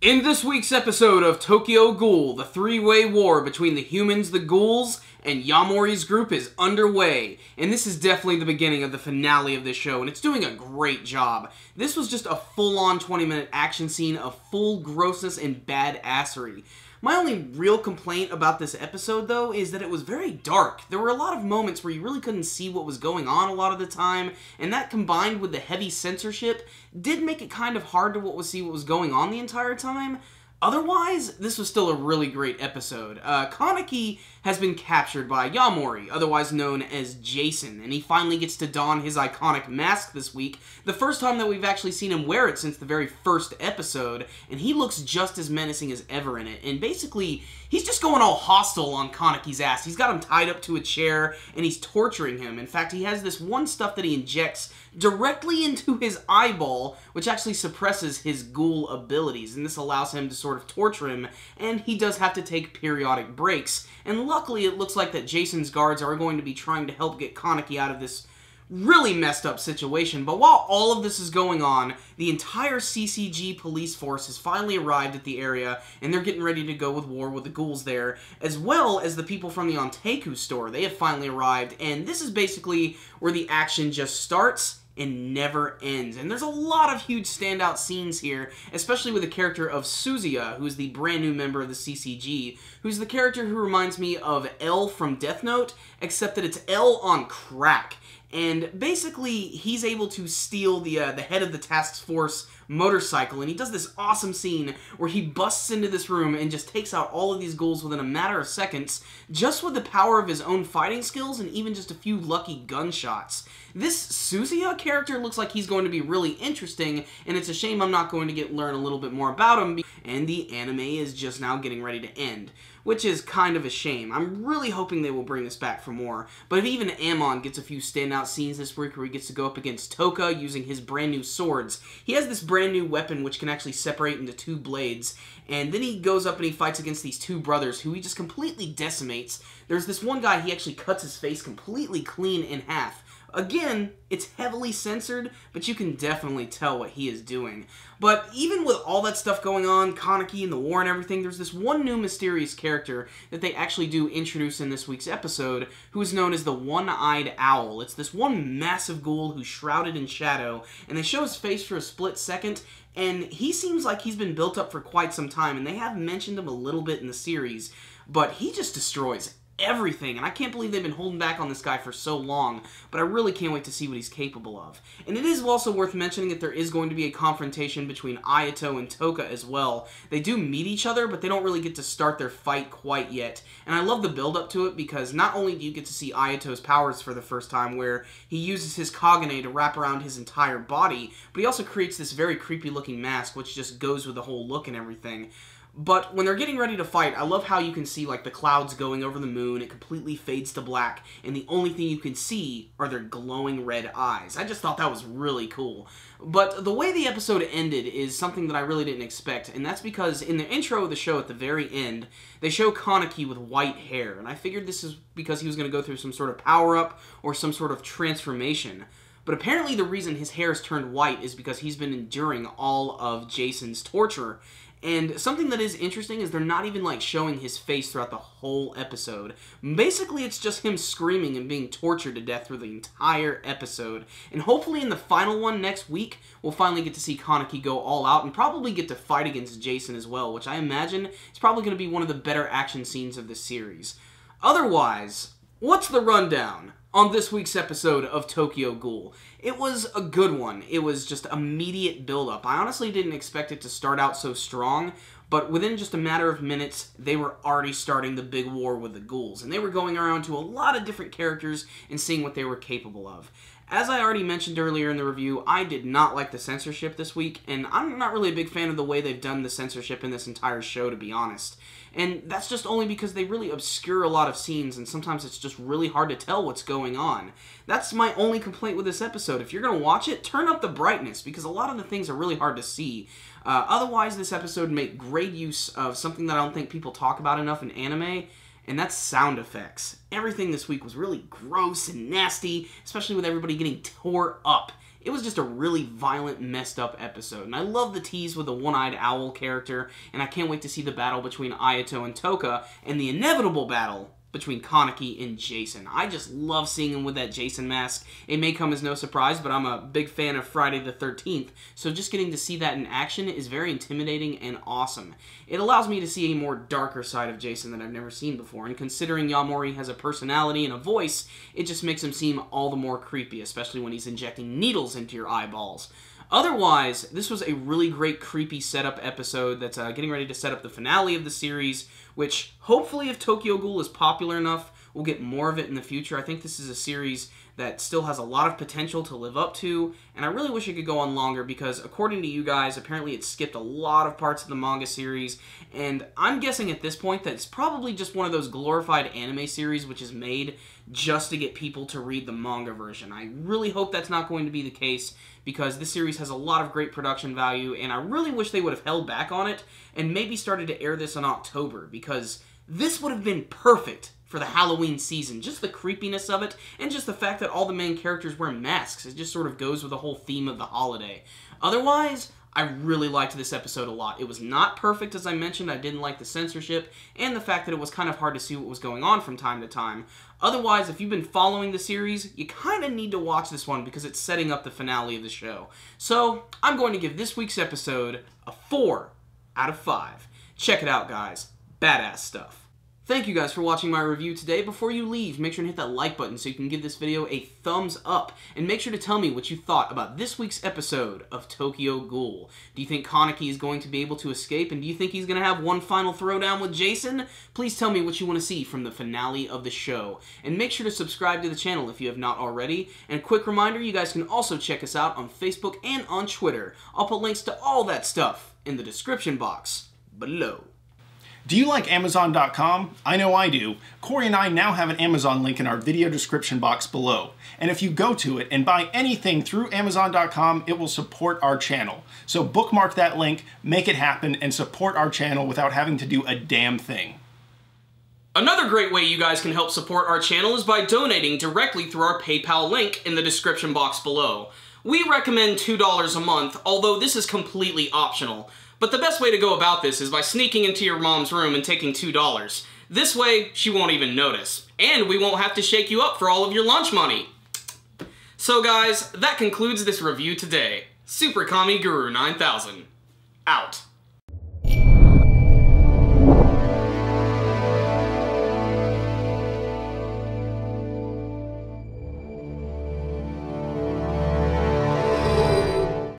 In this week's episode of Tokyo Ghoul, the three-way war between the humans, the ghouls, and Yamori's group is underway. And this is definitely the beginning of the finale of this show, and it's doing a great job. This was just a full-on 20-minute action scene of full grossness and badassery. My only real complaint about this episode, though, is that it was very dark. There were a lot of moments where you really couldn't see what was going on a lot of the time, and that combined with the heavy censorship did make it kind of hard to see what was going on the entire time. Otherwise, this was still a really great episode. Kaneki has been captured by Yamori, otherwise known as Jason, and he finally gets to don his iconic mask this week, the first time that we've actually seen him wear it since the very first episode, and he looks just as menacing as ever in it, and basically, he's just going all hostile on Kaneki's ass. He's got him tied up to a chair, and he's torturing him. In fact, he has this one stuff that he injects directly into his eyeball, which actually suppresses his ghoul abilities, and this allows him to sort of torture him, and he does have to take periodic breaks. And luckily, it looks like that Jason's guards are going to be trying to help get Kaneki out of this really messed up situation. But while all of this is going on, the entire CCG police force has finally arrived at the area, and they're getting ready to go with war with the ghouls there, as well as the people from the Onteku store. They have finally arrived, and this is basically where the action just starts and never ends. And there's a lot of huge standout scenes here, especially with the character of Suzuya, who's the brand new member of the CCG, who's the character who reminds me of L from Death Note, except that it's L on crack. And basically, he's able to steal the head of the task force motorcycle, and he does this awesome scene where he busts into this room and just takes out all of these ghouls within a matter of seconds, just with the power of his own fighting skills and even just a few lucky gunshots. This Suzuya character looks like he's going to be really interesting, and it's a shame I'm not going to learn a little bit more about him, and the anime is just now getting ready to end, which is kind of a shame. I'm really hoping they will bring this back for more, but if even Amon gets a few standout scenes this week where he gets to go up against Toka using his brand new swords. He has this brand new weapon which can actually separate into two blades, and then he goes up and he fights against these two brothers who he just completely decimates. There's this one guy, he actually cuts his face completely clean in half. Again, it's heavily censored, but you can definitely tell what he is doing. But even with all that stuff going on, Kaneki and the war and everything, there's this one new mysterious character that they actually do introduce in this week's episode, who is known as the One-Eyed Owl. It's this one massive ghoul who's shrouded in shadow, and they show his face for a split second, and he seems like he's been built up for quite some time, and they have mentioned him a little bit in the series, but he just destroys everything, and I can't believe they've been holding back on this guy for so long, but I really can't wait to see what he's capable of. And it is also worth mentioning that there is going to be a confrontation between Ayato and Toka as well. They do meet each other, but they don't really get to start their fight quite yet, and I love the build-up to it because not only do you get to see Ayato's powers for the first time, where he uses his Kagane to wrap around his entire body, but he also creates this very creepy-looking mask, which just goes with the whole look and everything. But when they're getting ready to fight, I love how you can see like the clouds going over the moon, it completely fades to black, and the only thing you can see are their glowing red eyes. I just thought that was really cool. But the way the episode ended is something that I really didn't expect, and that's because in the intro of the show at the very end, they show Kaneki with white hair, and I figured this is because he was going to go through some sort of power-up or some sort of transformation. But apparently the reason his hair is turned white is because he's been enduring all of Jason's torture. And something that is interesting is they're not even, like, showing his face throughout the whole episode. Basically, it's just him screaming and being tortured to death through the entire episode. And hopefully in the final one next week, we'll finally get to see Kaneki go all out and probably get to fight against Jason as well, which I imagine is probably going to be one of the better action scenes of the series. Otherwise, what's the rundown on this week's episode of Tokyo Ghoul? It was a good one. It was just immediate build-up. I honestly didn't expect it to start out so strong, but within just a matter of minutes, they were already starting the big war with the ghouls, and they were going around to a lot of different characters and seeing what they were capable of. As I already mentioned earlier in the review, I did not like the censorship this week, and I'm not really a big fan of the way they've done the censorship in this entire show, to be honest. And that's just only because they really obscure a lot of scenes, and sometimes it's just really hard to tell what's going on. That's my only complaint with this episode. If you're going to watch it, turn up the brightness, because a lot of the things are really hard to see. Otherwise, this episode made great use of something that I don't think people talk about enough in anime, and that's sound effects. Everything this week was really gross and nasty, especially with everybody getting tore up. it was just a really violent, messed up episode. And I love the tease with the one-eyed owl character, and I can't wait to see the battle between Ayato and Toka, and the inevitable battle between Kaneki and Jason. I just love seeing him with that Jason mask. It may come as no surprise, but I'm a big fan of Friday the 13th, so just getting to see that in action is very intimidating and awesome. It allows me to see a more darker side of Jason that I've never seen before, and considering Yamori has a personality and a voice, it just makes him seem all the more creepy, especially when he's injecting needles into your eyeballs. Otherwise, this was a really great creepy setup episode that's getting ready to set up the finale of the series, which hopefully if Tokyo Ghoul is popular enough, we'll get more of it in the future. I think this is a series that still has a lot of potential to live up to, and I really wish it could go on longer because according to you guys, apparently it skipped a lot of parts of the manga series, and I'm guessing at this point that it's probably just one of those glorified anime series which is made just to get people to read the manga version. I really hope that's not going to be the case because this series has a lot of great production value, and I really wish they would have held back on it and maybe started to air this in October because this would have been perfect for the Halloween season. Just the creepiness of it, and just the fact that all the main characters wear masks. It just sort of goes with the whole theme of the holiday. Otherwise, I really liked this episode a lot. It was not perfect, as I mentioned. I didn't like the censorship, and the fact that it was kind of hard to see what was going on from time to time. Otherwise, if you've been following the series, you kind of need to watch this one because it's setting up the finale of the show. So, I'm going to give this week's episode a 4 out of 5. Check it out, guys. Badass stuff. Thank you guys for watching my review today. Before you leave, make sure to hit that like button so you can give this video a thumbs up. And make sure to tell me what you thought about this week's episode of Tokyo Ghoul. Do you think Kaneki is going to be able to escape? And do you think he's going to have one final throwdown with Jason? Please tell me what you want to see from the finale of the show. And make sure to subscribe to the channel if you have not already. And a quick reminder, you guys can also check us out on Facebook and on Twitter. I'll put links to all that stuff in the description box below. Do you like Amazon.com? I know I do. Corey and I now have an Amazon link in our video description box below. And if you go to it and buy anything through Amazon.com, it will support our channel. So bookmark that link, make it happen, and support our channel without having to do a damn thing. Another great way you guys can help support our channel is by donating directly through our PayPal link in the description box below. We recommend $2 a month, although this is completely optional. But the best way to go about this is by sneaking into your mom's room and taking $2. This way, she won't even notice. And we won't have to shake you up for all of your lunch money. So guys, that concludes this review today. Super Kami Guru 9000. Out.